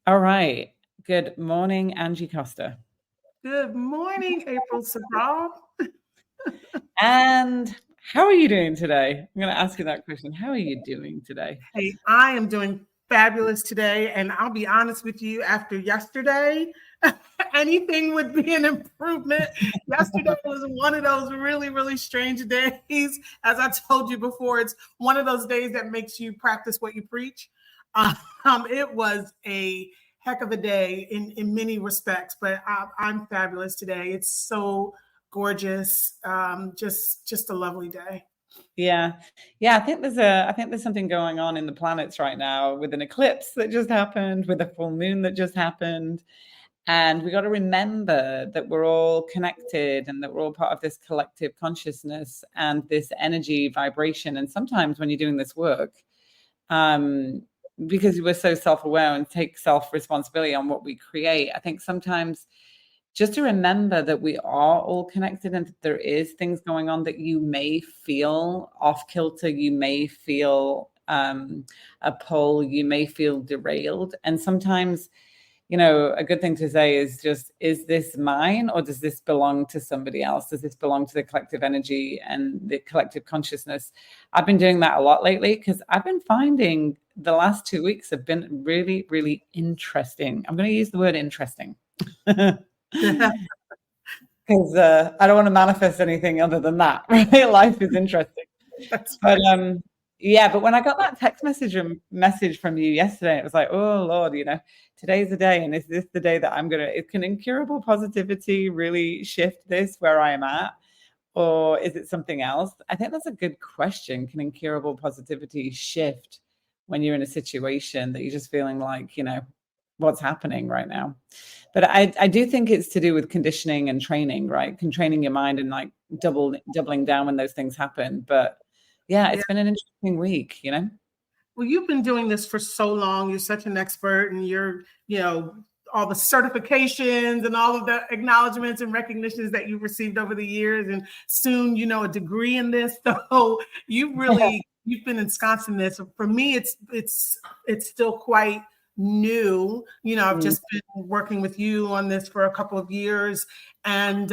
All right. Good morning, Angie Costa. Good morning, April Sabral. And how are you doing today? I'm going to ask you that question. How are you doing today? Hey, I am doing fabulous today, and I'll be honest with you, after yesterday, anything would be an improvement. Yesterday was one of those really, really strange days. As I told you before, it's one of those days that makes you practice what you preach. It was a heck of a day in many respects, but I'm fabulous today. It's so gorgeous. Just a lovely day. Yeah. Yeah, I think there's something going on in the planets right now with an eclipse that just happened, with a full moon that just happened. And we got to remember that we're all connected and that we're all part of this collective consciousness and this energy vibration. And sometimes when you're doing this work, um, because we're so self-aware and take self-responsibility on what we create, I think sometimes just to remember that we are all connected and that there is things going on that you may feel off kilter, you may feel a pull, you may feel derailed. And sometimes, a good thing to say is just, is this mine or does this belong to somebody else? Does this belong to the collective energy and the collective consciousness? I've been doing that a lot lately because I've been finding the last 2 weeks have been really, really interesting. I'm going to use the word interesting. Because I don't want to manifest anything other than that, right? Life is interesting. But but when I got that text message from you yesterday, it was like, oh Lord, today's the day, and is this the day that can incurable positivity really shift this where I am at, or is it something else? I think that's a good question. Can incurable positivity shift when you're in a situation that you're just feeling like, what's happening right now? But I do think it's to do with conditioning and training, right? Training your mind and like doubling down when those things happen. But yeah, it's been an interesting week, Well, you've been doing this for so long. You're such an expert, and all the certifications and all of the acknowledgments and recognitions that you've received over the years, and soon, a degree in this. So you've been ensconced in this. For me, it's still quite new. I've just been working with you on this for a couple of years, and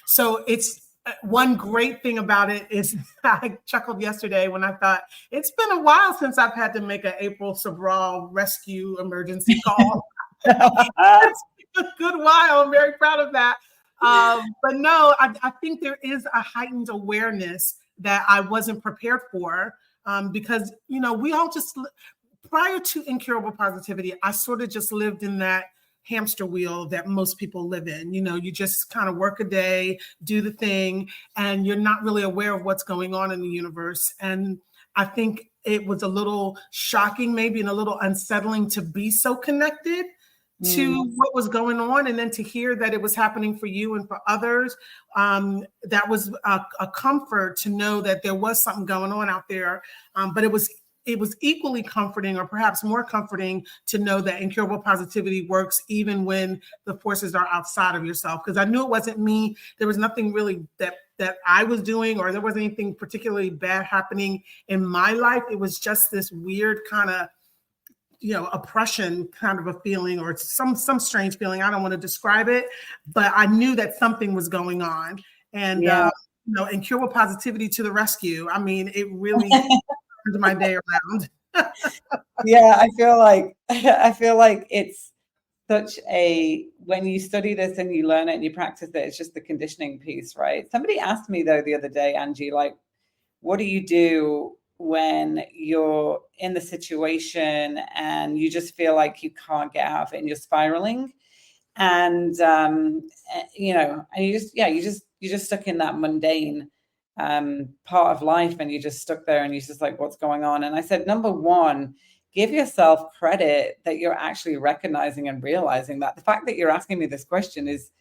so it's one great thing about it is I chuckled yesterday when I thought it's been a while since I've had to make an April Sabral rescue emergency call. It's been a good while. I'm very proud of that. But no, I think there is a heightened awareness that I wasn't prepared for because, we all just, prior to incurable positivity, I sort of just lived in that hamster wheel that most people live in. You just kind of work a day, do the thing, and you're not really aware of what's going on in the universe. And I think it was a little shocking, maybe, and a little unsettling to be so connected to what was going on, and then to hear that it was happening for you and for others. That was a comfort to know that there was something going on out there. But it was equally comforting, or perhaps more comforting, to know that incurable positivity works even when the forces are outside of yourself. Because I knew it wasn't me. There was nothing really that I was doing, or there wasn't anything particularly bad happening in my life. It was just this weird kind of, oppression kind of a feeling, or some strange feeling. I don't want to describe it, but I knew that something was going on. And, incurable positivity to the rescue. I mean, it really turned my day around. Yeah, I feel like it's such when you study this and you learn it and you practice it, it's just the conditioning piece, right? Somebody asked me though the other day, Angie, like, what do you do when you're in the situation and you just feel like you can't get out of it and you're spiraling? And and you're just stuck in that mundane part of life, and you're just stuck there and you're just like, what's going on? And I said, number one, give yourself credit that you're actually recognizing and realizing that. The fact that you're asking me this question is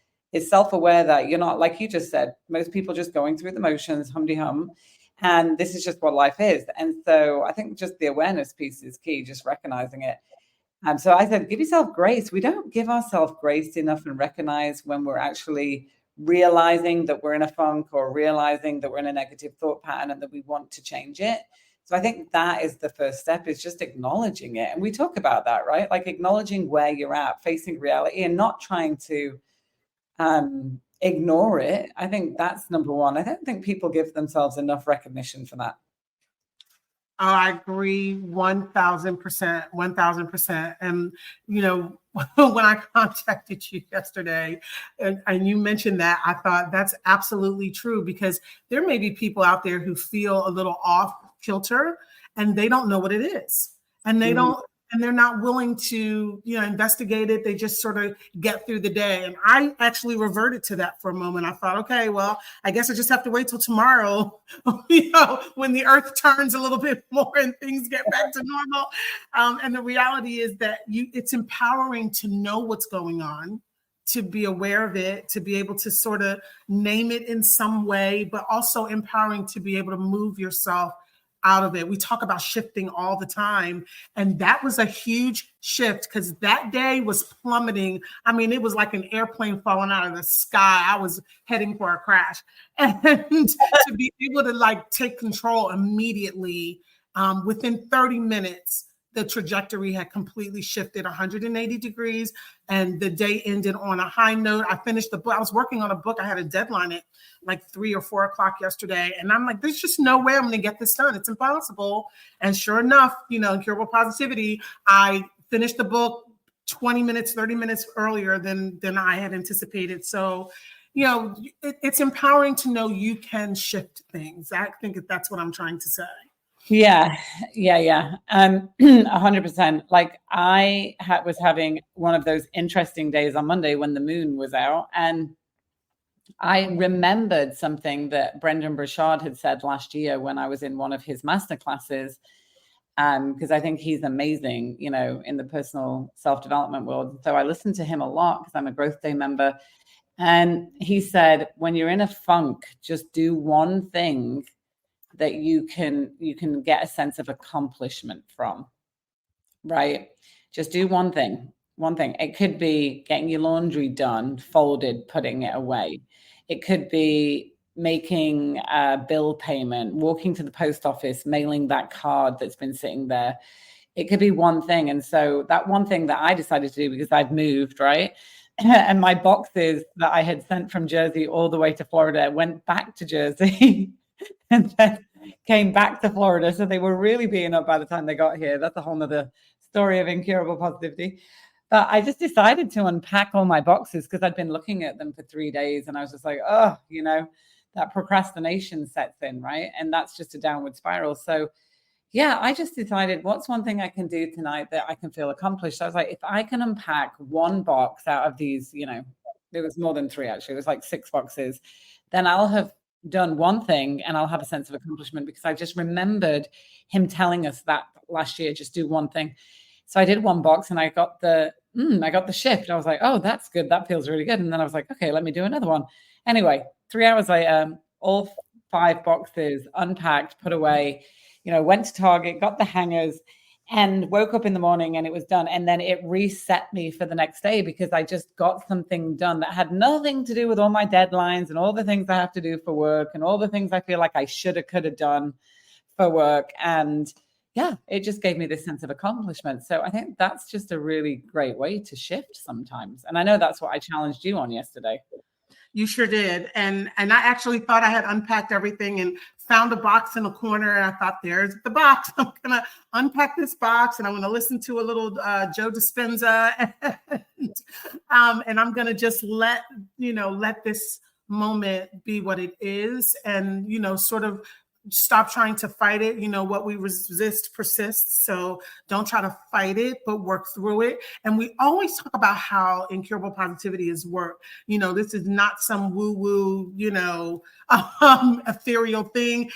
self-aware, that you're not, like you just said, most people just going through the motions, hum-de-hum, and this is just what life is. And so I think just the awareness piece is key, just recognizing it. So I said, give yourself grace. We don't give ourselves grace enough and recognize when we're actually realizing that we're in a funk, or realizing that we're in a negative thought pattern and that we want to change it. So I think that is the first step, is just acknowledging it. And we talk about that, right? Like acknowledging where you're at, facing reality, and not trying to ignore it. I think that's number one. I don't think people give themselves enough recognition for that. Oh, I agree 1000%, 1000%. And, you know, when I contacted you yesterday and you mentioned that, I thought that's absolutely true, because there may be people out there who feel a little off kilter and they don't know what it is. And they don't, and they're not willing to, you know, investigate it. They just sort of get through the day. And I actually reverted to that for a moment. I thought, okay, well, I guess I just have to wait till tomorrow, you know, when the earth turns a little bit more and things get back to normal. And the reality is that it's empowering to know what's going on, to be aware of it, to be able to sort of name it in some way, but also empowering to be able to move yourself out of it. We talk about shifting all the time. And that was a huge shift, because that day was plummeting. I mean, it was like an airplane falling out of the sky. I was heading for a crash. And to be able to like take control immediately, within 30 minutes, the trajectory had completely shifted 180 degrees, and the day ended on a high note. I finished the book. I was working on a book. I had a deadline at like 3 or 4 o'clock yesterday. And I'm like, there's just no way I'm going to get this done. It's impossible. And sure enough, you know, Incurable Positivity, I finished the book 20 minutes, 30 minutes earlier than I had anticipated. So, you know, it's empowering to know you can shift things. I think that's what I'm trying to say. Yeah. 100%. Like I was having one of those interesting days on Monday when the moon was out, and I remembered something that Brendan Burchard had said last year when I was in one of his masterclasses, because I think he's amazing, you know, in the personal self-development world. So I listened to him a lot because I'm a Growth Day member. And he said, when you're in a funk, just do one thing that you can get a sense of accomplishment from, right? Just do one thing. It could be getting your laundry done, folded, putting it away. It could be making a bill payment, walking to the post office, mailing that card that's been sitting there. It could be one thing. And so that one thing that I decided to do, because I'd moved, right? And my boxes that I had sent from Jersey all the way to Florida went back to Jersey and then came back to Florida. So they were really being up by the time they got here. That's a whole nother story of Incurable Positivity. But I just decided to unpack all my boxes because I'd been looking at them for 3 days. And I was just like, oh, you know, that procrastination sets in, right? And that's just a downward spiral. So yeah, I just decided, what's one thing I can do tonight that I can feel accomplished? I was like, if I can unpack one box out of these, you know, there was more than 3 actually, it was like 6 boxes, then I'll have done one thing and I'll have a sense of accomplishment, because I just remembered him telling us that last year, just do one thing. So I did one box and I got the shift. I was like, oh, that's good. That feels really good. And then I was like, okay, let me do another one. Anyway, 3 hours later, all 5 boxes unpacked, put away, you know, went to Target, got the hangers, and woke up in the morning and it was done. And then it reset me for the next day, because I just got something done that had nothing to do with all my deadlines and all the things I have to do for work and all the things I feel like I could have done for work. And yeah, it just gave me this sense of accomplishment. So I think that's just a really great way to shift sometimes. And I know that's what I challenged you on yesterday. You sure did. And I actually thought I had unpacked everything and found a box in a corner. And I thought, there's the box. I'm going to unpack this box and I'm going to listen to a little Joe Dispenza. And I'm going to just let this moment be what it is. And, you know, sort of stop trying to fight it. You know, what we resist persists. So don't try to fight it, but work through it. And we always talk about how Incurable Positivity is work. You know, this is not some woo-woo, you know, ethereal thing.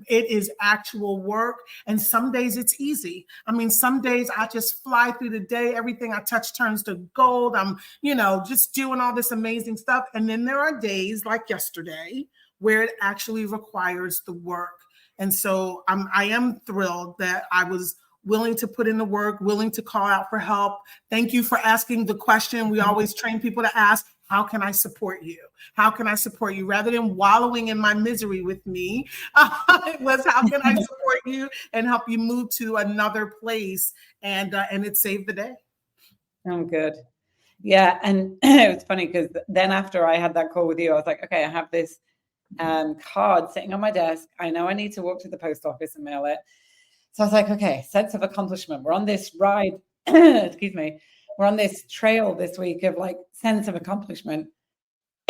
It is actual work. And some days it's easy. I mean, some days I just fly through the day. Everything I touch turns to gold. I'm, you know, just doing all this amazing stuff. And then there are days like yesterday where it actually requires the work. And so I am thrilled that I was willing to put in the work, willing to call out for help. Thank you for asking the question. We always train people to ask, how can I support you? How can I support you? Rather than wallowing in my misery with me, it was how can I support you and help you move to another place? And it saved the day. Oh, good. Yeah. And it was funny because then after I had that call with you, I was like, okay, I have this card sitting on my desk. I know I need to walk to the post office and mail it. So I was like, okay, sense of accomplishment. We're on this ride, excuse me. We're on this trail this week of like sense of accomplishment.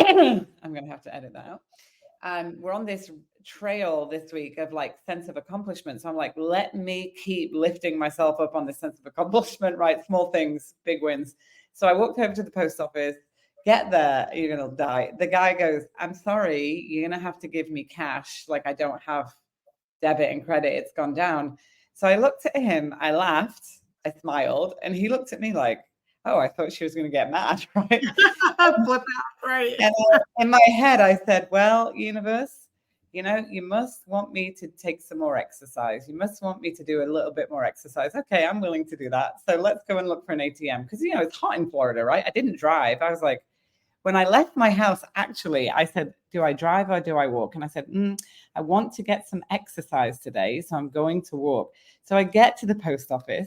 I'm going to have to edit that out. We're on this trail this week of like sense of accomplishment. So I'm like, let me keep lifting myself up on this sense of accomplishment, right? Small things, big wins. So I walked over to the post office, get there, you're going to die. The guy goes, I'm sorry, you're going to have to give me cash. Like I don't have debit and credit. It's gone down. So I looked at him, I laughed, I smiled, and he looked at me like, oh, I thought she was going to get mad, right? Right. And in my head, I said, well, universe, you know, you must want me to take some more exercise. You must want me to do a little bit more exercise. Okay, I'm willing to do that. So let's go and look for an ATM. Because, you know, it's hot in Florida, right? I didn't drive. I was like, when I left my house, actually, I said, do I drive or do I walk? And I said, I want to get some exercise today. So I'm going to walk. So I get to the post office.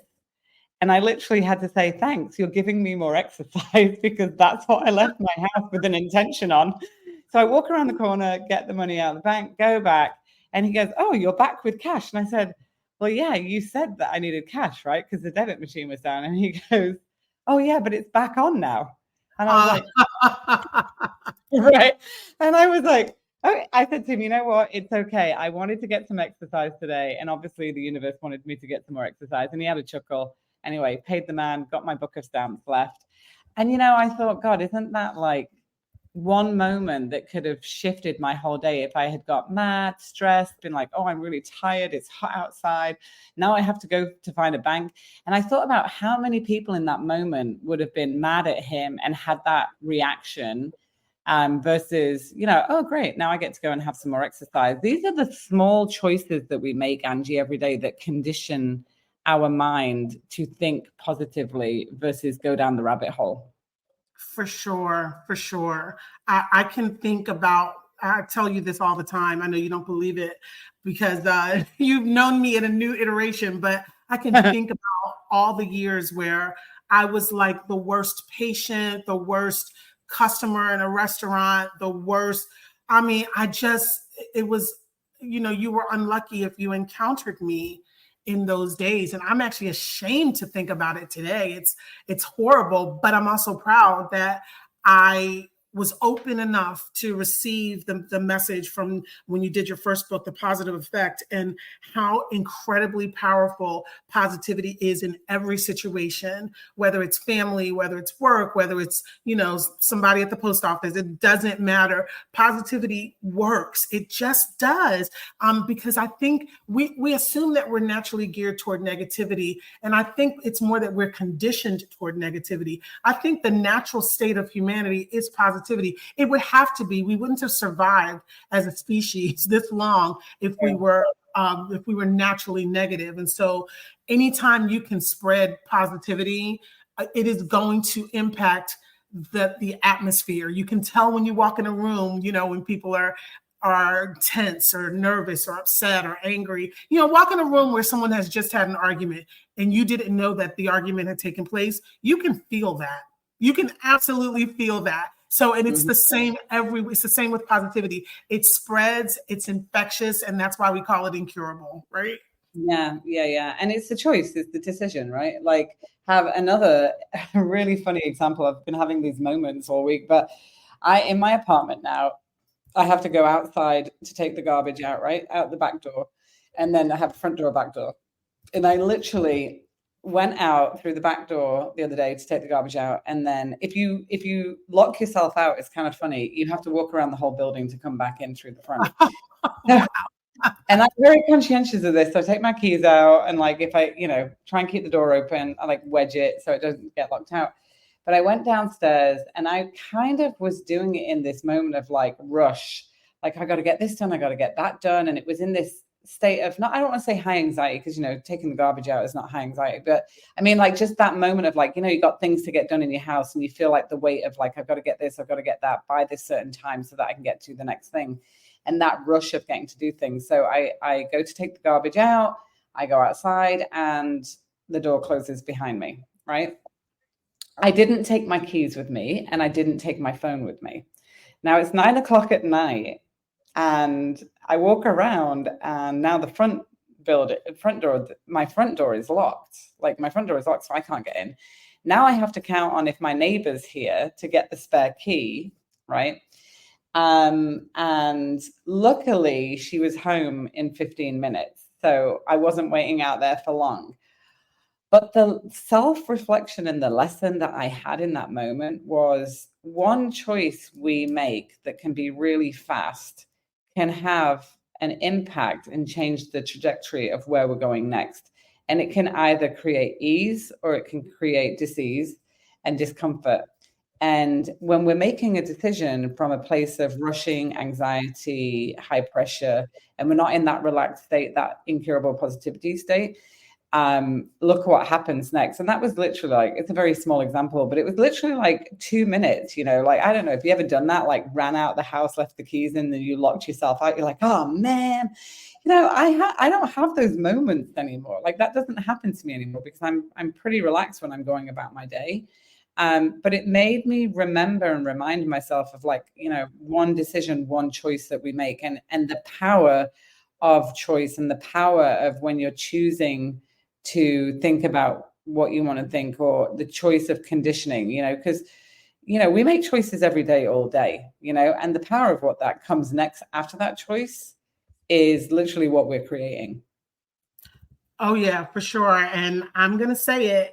And I literally had to say, thanks, you're giving me more exercise because that's what I left my house with an intention on. So I walk around the corner, get the money out of the bank, go back. And he goes, oh, you're back with cash. And I said, well, yeah, you said that I needed cash, right? Because the debit machine was down. And he goes, oh, yeah, but it's back on now. And I was like, right. And I was like, okay. I said to him, you know what? It's okay. I wanted to get some exercise today. And obviously the universe wanted me to get some more exercise. And he had a chuckle. Anyway, paid the man, got my book of stamps, left. And, you know, I thought, God, isn't that like one moment that could have shifted my whole day if I had got mad, stressed, been like, oh, I'm really tired. It's hot outside. Now I have to go to find a bank. And I thought about how many people in that moment would have been mad at him and had that reaction versus, you know, oh, great. Now I get to go and have some more exercise. These are the small choices that we make, Angie, every day that condition our mind to think positively versus go down the rabbit hole. For sure. For sure. I can think about, I tell you this all the time. I know you don't believe it because you've known me in a new iteration, but I can think about all the years where I was like the worst patient, the worst customer in a restaurant, the worst. I mean, it was, you know, you were unlucky if you encountered me in those days. And I'm actually ashamed to think about it today. It's horrible, but I'm also proud that I was open enough to receive the message from when you did your first book, The Positive Effect, and how incredibly powerful positivity is in every situation, whether it's family, whether it's work, whether it's, you know, somebody at the post office, it doesn't matter. Positivity works. It just does. Because I think we assume that we're naturally geared toward negativity. And I think it's more that we're conditioned toward negativity. I think the natural state of humanity is positivity. It would have to be. We wouldn't have survived as a species this long if we were naturally negative. And so anytime you can spread positivity, it is going to impact the atmosphere. You can tell when you walk in a room, you know, when people are tense or nervous or upset or angry. You know, walk in a room where someone has just had an argument and you didn't know that the argument had taken place. You can feel that. You can absolutely feel that. So, and it's the same it's the same with positivity. It spreads, it's infectious, and that's why we call it incurable, right? Yeah. And it's the choice, it's the decision, right? Like, have another really funny example. I've been having these moments all week, but in my apartment now, I have to go outside to take the garbage out, right? Out the back door. And then I have a front door, back door. And I literally went out through the back door the other day to take the garbage out. And then if you lock yourself out, it's kind of funny. You have to walk around the whole building to come back in through the front. And I'm very conscientious of this. So I take my keys out and like, if I, you know, try and keep the door open, I like wedge it so it doesn't get locked out. But I went downstairs and I kind of was doing it in this moment of like rush. Like, I got to get this done. I got to get that done. And it was in this state of, not, I don't want to say high anxiety, because, you know, taking the garbage out is not high anxiety, but I mean, like, just that moment of like, you know, you got things to get done in your house and you feel like the weight of like, I've got to get this, I've got to get that by this certain time so that I can get to the next thing. And that rush of getting to do things. So I go to take the garbage out, I go outside and the door closes behind me, right? I didn't take my keys with me and I didn't take my phone with me. Now it's 9 o'clock at night and I walk around and now the my front door is locked. Like my front door is locked, so I can't get in. Now I have to count on if my neighbor's here to get the spare key, right? And luckily she was home in 15 minutes. So I wasn't waiting out there for long. But the self-reflection and the lesson that I had in that moment was one choice we make that can be really fast can have an impact and change the trajectory of where we're going next. And it can either create ease or it can create disease and discomfort. And when we're making a decision from a place of rushing, anxiety, high pressure, and we're not in that relaxed state, that incurable positivity state, look what happens next. And that was literally like, it's a very small example, but it was literally like 2 minutes, you know, like, I don't know if you ever done that, like ran out the house, left the keys in, then you locked yourself out. You're like, oh man, you know, I don't have those moments anymore. Like that doesn't happen to me anymore because I'm pretty relaxed when I'm going about my day. But it made me remember and remind myself of like, you know, one decision, one choice that we make, and the power of choice and the power of when you're choosing to think about what you want to think, or the choice of conditioning, you know, because, you know, we make choices every day, all day, you know, and the power of what that comes next after that choice is literally what we're creating. Oh yeah, for sure. And I'm going to say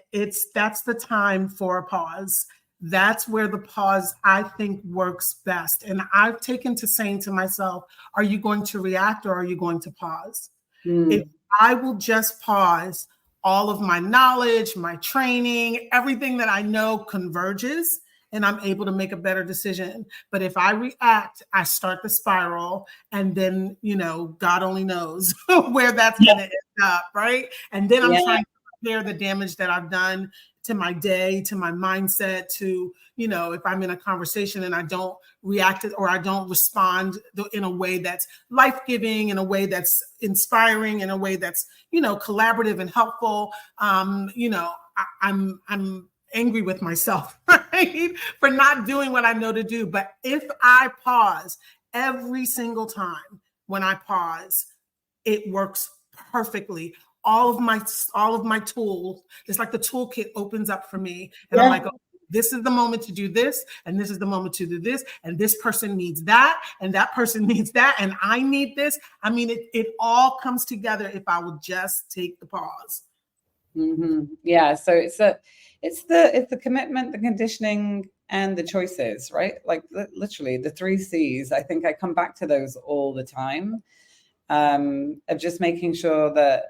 that's the time for a pause. That's where the pause, I think, works best. And I've taken to saying to myself, are you going to react or are you going to pause? If I will just pause, all of my knowledge, my training, everything that I know converges and I'm able to make a better decision. But if I react, I start the spiral and then, you know, God only knows where that's going to end up, right? And then I'm trying to repair the damage that I've done to my day, to my mindset, to, you know, if I'm in a conversation and I don't react or I don't respond in a way that's life-giving, in a way that's inspiring, in a way that's, you know, collaborative and helpful, you know, I'm angry with myself, right? For not doing what I know to do. But if I pause every single time when I pause, it works perfectly. All of my tools, it's like the toolkit opens up for me. And I'm like, oh, this is the moment to do this. And this is the moment to do this. And this person needs that. And that person needs that. And I need this. I mean, it all comes together if I will just take the pause. Mm-hmm. Yeah. So it's the commitment, the conditioning, and the choices, right? Like literally the 3 C's. I think I come back to those all the time, of just making sure that,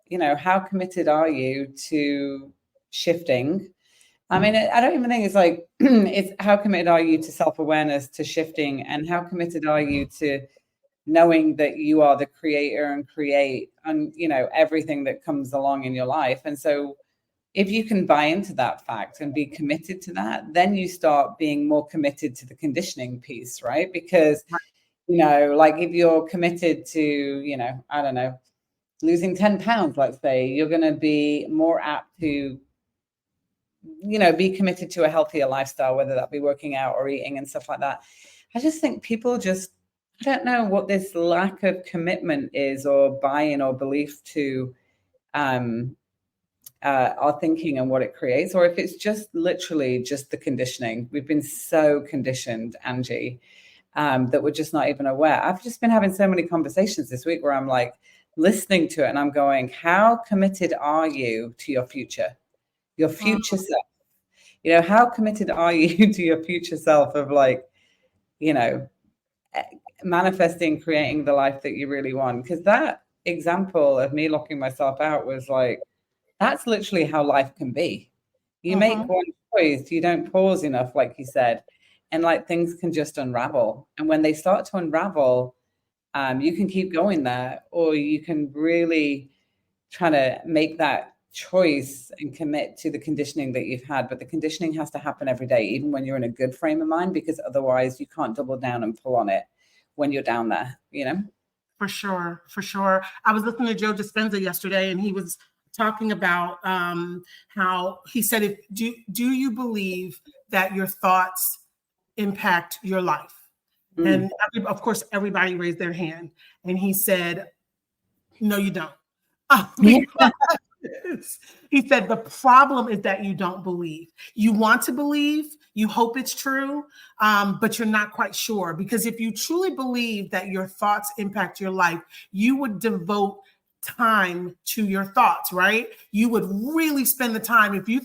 you know, how committed are you to shifting? I mean, I don't even think it's like, it's how committed are you to self-awareness, to shifting, and how committed are you to knowing that you are the creator and create, and, you know, everything that comes along in your life. And so if you can buy into that fact and be committed to that, then you start being more committed to the conditioning piece, right? Because, you know, like if you're committed to, you know, I don't know, losing 10 pounds, let's say, you're going to be more apt to, you know, be committed to a healthier lifestyle, whether that be working out or eating and stuff like that. I just think people just, I don't know what this lack of commitment is, or buy-in or belief to our thinking and what it creates, or if it's just literally just the conditioning. We've been so conditioned, Angie, that we're just not even aware. I've just been having so many conversations this week where I'm like listening to it and I'm going, how committed are you to your future self? You know, how committed are you to your future self of, like, you know, manifesting, creating the life that you really want? Because that example of me locking myself out was like, that's literally how life can be. You make one choice, you don't pause enough, like you said, and like things can just unravel. And when they start to unravel, You can keep going there, or you can really try to make that choice and commit to the conditioning that you've had. But the conditioning has to happen every day, even when you're in a good frame of mind, because otherwise you can't double down and pull on it when you're down there, you know? For sure, for sure. I was listening to Joe Dispenza yesterday, and he was talking about how he said, "If do you believe that your thoughts impact your life?" And of course, everybody raised their hand, and he said, "No, you don't." He said, the problem is that you don't believe. You want to believe, you hope it's true, but you're not quite sure. Because if you truly believe that your thoughts impact your life, you would devote time to your thoughts, right? You would really spend the time. If you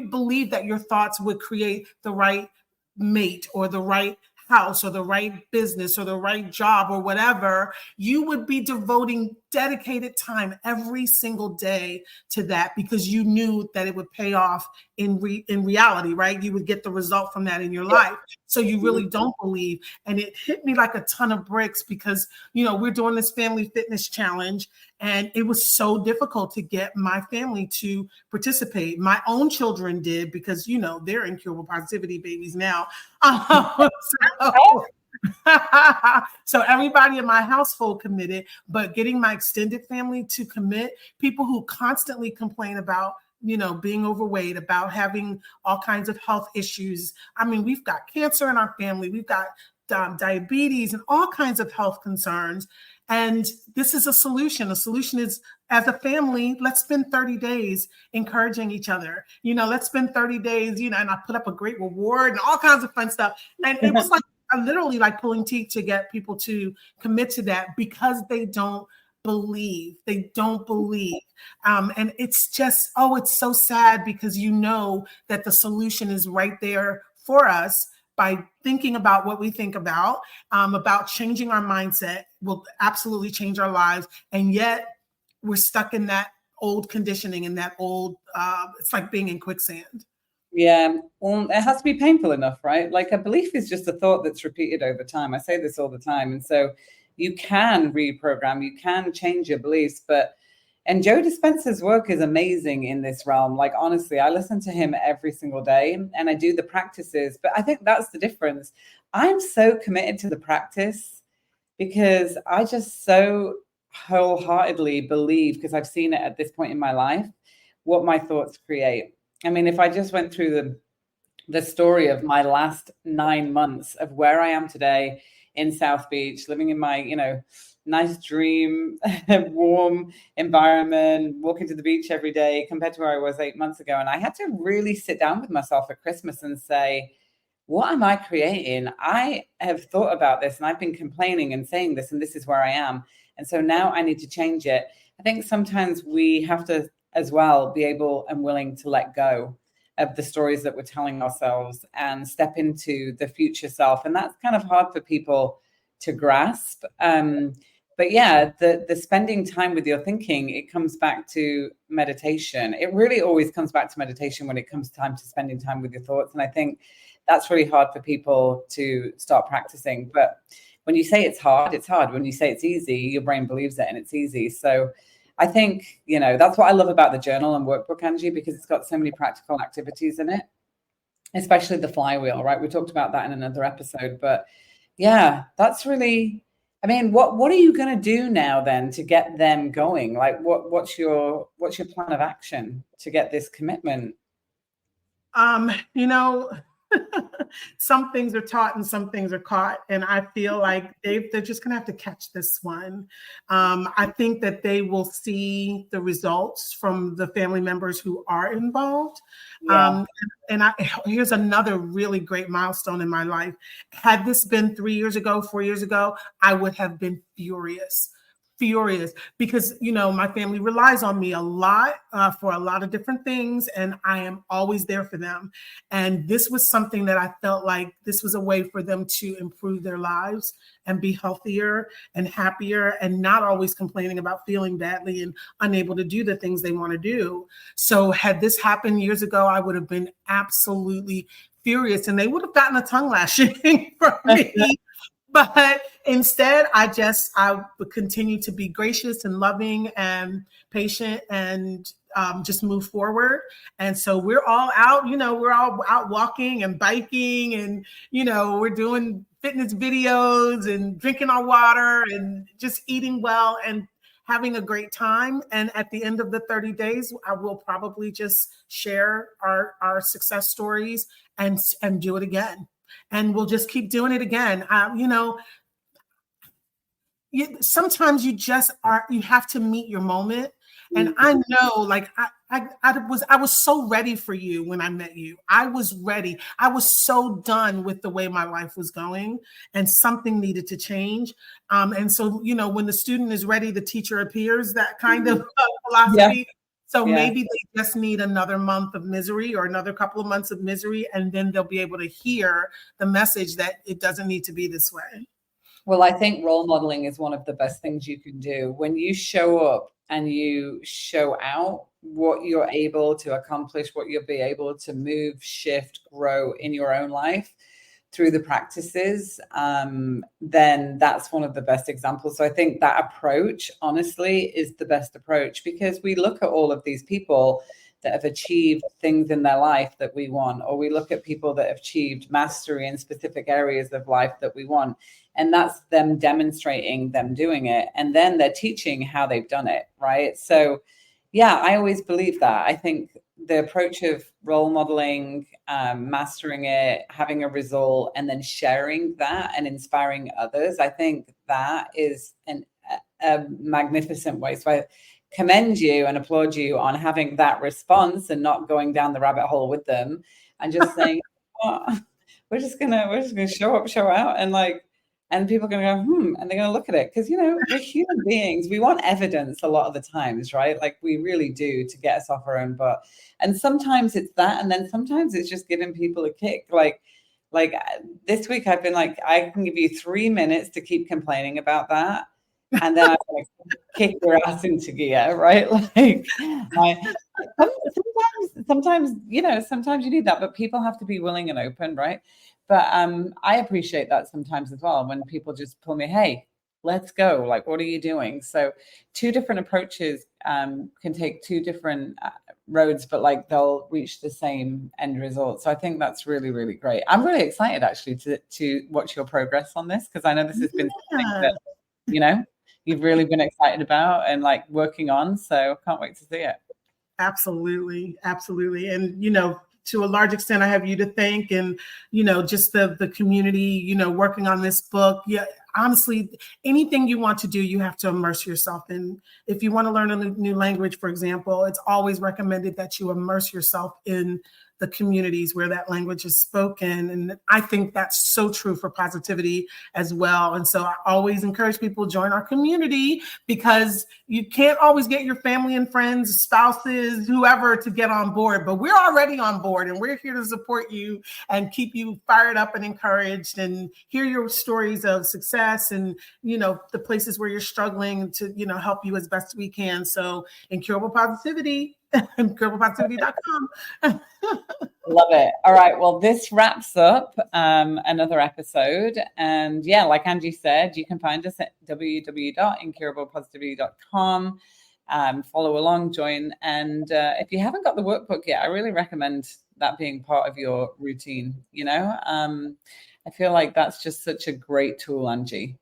believe that your thoughts would create the right mate or the right house or the right business or the right job or whatever, you would be devoting dedicated time every single day to that, because you knew that it would pay off in reality, right? You would get the result from that in your life. So you really don't believe. And it hit me like a ton of bricks, because, we're doing this family fitness challenge, and it was so difficult to get my family to participate. My own children did, because, they're incurable positivity babies now. So everybody in my household committed, but getting my extended family to commit, people who constantly complain about, being overweight, about having all kinds of health issues. I mean, we've got cancer in our family. We've got diabetes and all kinds of health concerns. And this is a solution. A solution is, as a family, let's spend 30 days encouraging each other. Let's spend 30 days, and I put up a great reward and all kinds of fun stuff. And it was like, literally like pulling teeth to get people to commit to that, because they don't believe. They don't believe. And it's just, it's so sad, because that the solution is right there for us. By thinking about what we think about changing our mindset will absolutely change our lives. And yet we're stuck in that old conditioning and that old, it's like being in quicksand. Yeah, well, it has to be painful enough, right? Like, a belief is just a thought that's repeated over time. I say this all the time. And so you can reprogram, you can change your beliefs, and Joe Dispenza's work is amazing in this realm. Like, honestly, I listen to him every single day and I do the practices, but I think that's the difference. I'm so committed to the practice because I just so wholeheartedly believe, because I've seen it at this point in my life, what my thoughts create. I mean, if I just went through the story of my last 9 months of where I am today in South Beach, living in my, nice dream, warm environment, walking to the beach every day, compared to where I was 8 months ago. And I had to really sit down with myself at Christmas and say, what am I creating? I have thought about this and I've been complaining and saying this, and this is where I am. And so now I need to change it. I think sometimes we have to as well be able and willing to let go of the stories that we're telling ourselves and step into the future self. And that's kind of hard for people to grasp. But yeah, the spending time with your thinking, it comes back to meditation. It really always comes back to meditation when it comes time to spending time with your thoughts. And I think that's really hard for people to start practicing. But when you say it's hard, it's hard. When you say it's easy, your brain believes it and it's easy. So I think, that's what I love about the journal and workbook, Angie, because it's got so many practical activities in it, especially the flywheel, right? We talked about that in another episode, but yeah, that's really, I mean, what are you going to do now then to get them going? Like, what's your plan of action to get this commitment? Some things are taught and some things are caught. And I feel like they're just going to have to catch this one. I think that they will see the results from the family members who are involved. Yeah. Here's another really great milestone in my life. Had this been 3 years ago, 4 years ago, I would have been furious because, my family relies on me a lot for a lot of different things, and I am always there for them. And this was something that I felt like this was a way for them to improve their lives and be healthier and happier and not always complaining about feeling badly and unable to do the things they want to do. So had this happened years ago, I would have been absolutely furious, and they would have gotten a tongue lashing from me. But instead, I would continue to be gracious and loving and patient and just move forward. And so we're all out, we're all out walking and biking and, we're doing fitness videos and drinking our water and just eating well and having a great time. And at the end of the 30 days, I will probably just share our success stories and do it again. And we'll just keep doing it again. Sometimes you have to meet your moment. And I know, like, I was so ready for you when I met you. I was ready. I was so done with the way my life was going, and something needed to change. And so, when the student is ready, the teacher appears, that kind of philosophy. Yeah. So maybe they just need another month of misery or another couple of months of misery, and then they'll be able to hear the message that it doesn't need to be this way. Well, I think role modeling is one of the best things you can do. When you show up and you show out what you're able to accomplish, what you'll be able to move, shift, grow in your own life through the practices, then that's one of the best examples. So I think that approach, honestly, is the best approach, because we look at all of these people that have achieved things in their life that we want, or we look at people that have achieved mastery in specific areas of life that we want. And that's them demonstrating them doing it. And then they're teaching how they've done it, right? So yeah, I always believe that. I think the approach of role modeling, mastering it, having a result, and then sharing that and inspiring others, I think that is a magnificent way. So I commend you and applaud you on having that response and not going down the rabbit hole with them and just saying, oh, we're just gonna show up, show out, and people are going to go, and they're going to look at it. Because, we're human beings. We want evidence a lot of the times, right? Like, we really do, to get us off our own butt. And sometimes it's that. And then sometimes it's just giving people a kick. Like this week, I've been like, I can give you 3 minutes to keep complaining about that. And then I'm going to kick your ass into gear, right? Like, sometimes you need that. But people have to be willing and open, right? But I appreciate that sometimes as well, when people just pull me, hey, let's go. Like, what are you doing? So 2 different approaches can take 2 different roads, but like they'll reach the same end result. So I think that's really, really great. I'm really excited actually to watch your progress on this, because I know this has been something that, you've really been excited about and like working on. So I can't wait to see it. Absolutely. Absolutely. And, to a large extent, I have you to thank, and, just the community, working on this book. Yeah, honestly, anything you want to do, you have to immerse yourself in. If you want to learn a new language, for example, it's always recommended that you immerse yourself in the communities where that language is spoken. And I think that's so true for positivity as well. And so I always encourage people to join our community, because you can't always get your family and friends, spouses, whoever to get on board, but we're already on board, and we're here to support you and keep you fired up and encouraged, and hear your stories of success and, the places where you're struggling to, help you as best we can. So Incurable Positivity, incurablepositivity.com. Love it. All right. Well, this wraps up another episode. And yeah, like Angie said, you can find us at www.incurablepositivity.com. Follow along, join. And if you haven't got the workbook yet, I really recommend that being part of your routine. I feel like that's just such a great tool, Angie.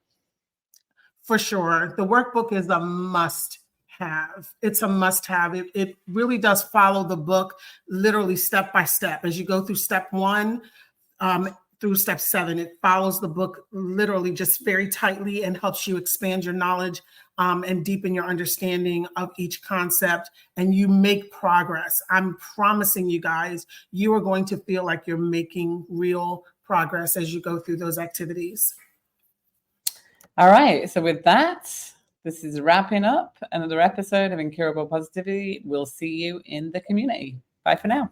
For sure. The workbook is a must have. It's a must have. It really does follow the book literally step by step. As you go through step 1 through step 7, it follows the book literally just very tightly and helps you expand your knowledge and deepen your understanding of each concept, and you make progress. I'm promising you guys, you are going to feel like you're making real progress as you go through those activities. All right. So with that, this is wrapping up another episode of Incurable Positivity. We'll see you in the community. Bye for now.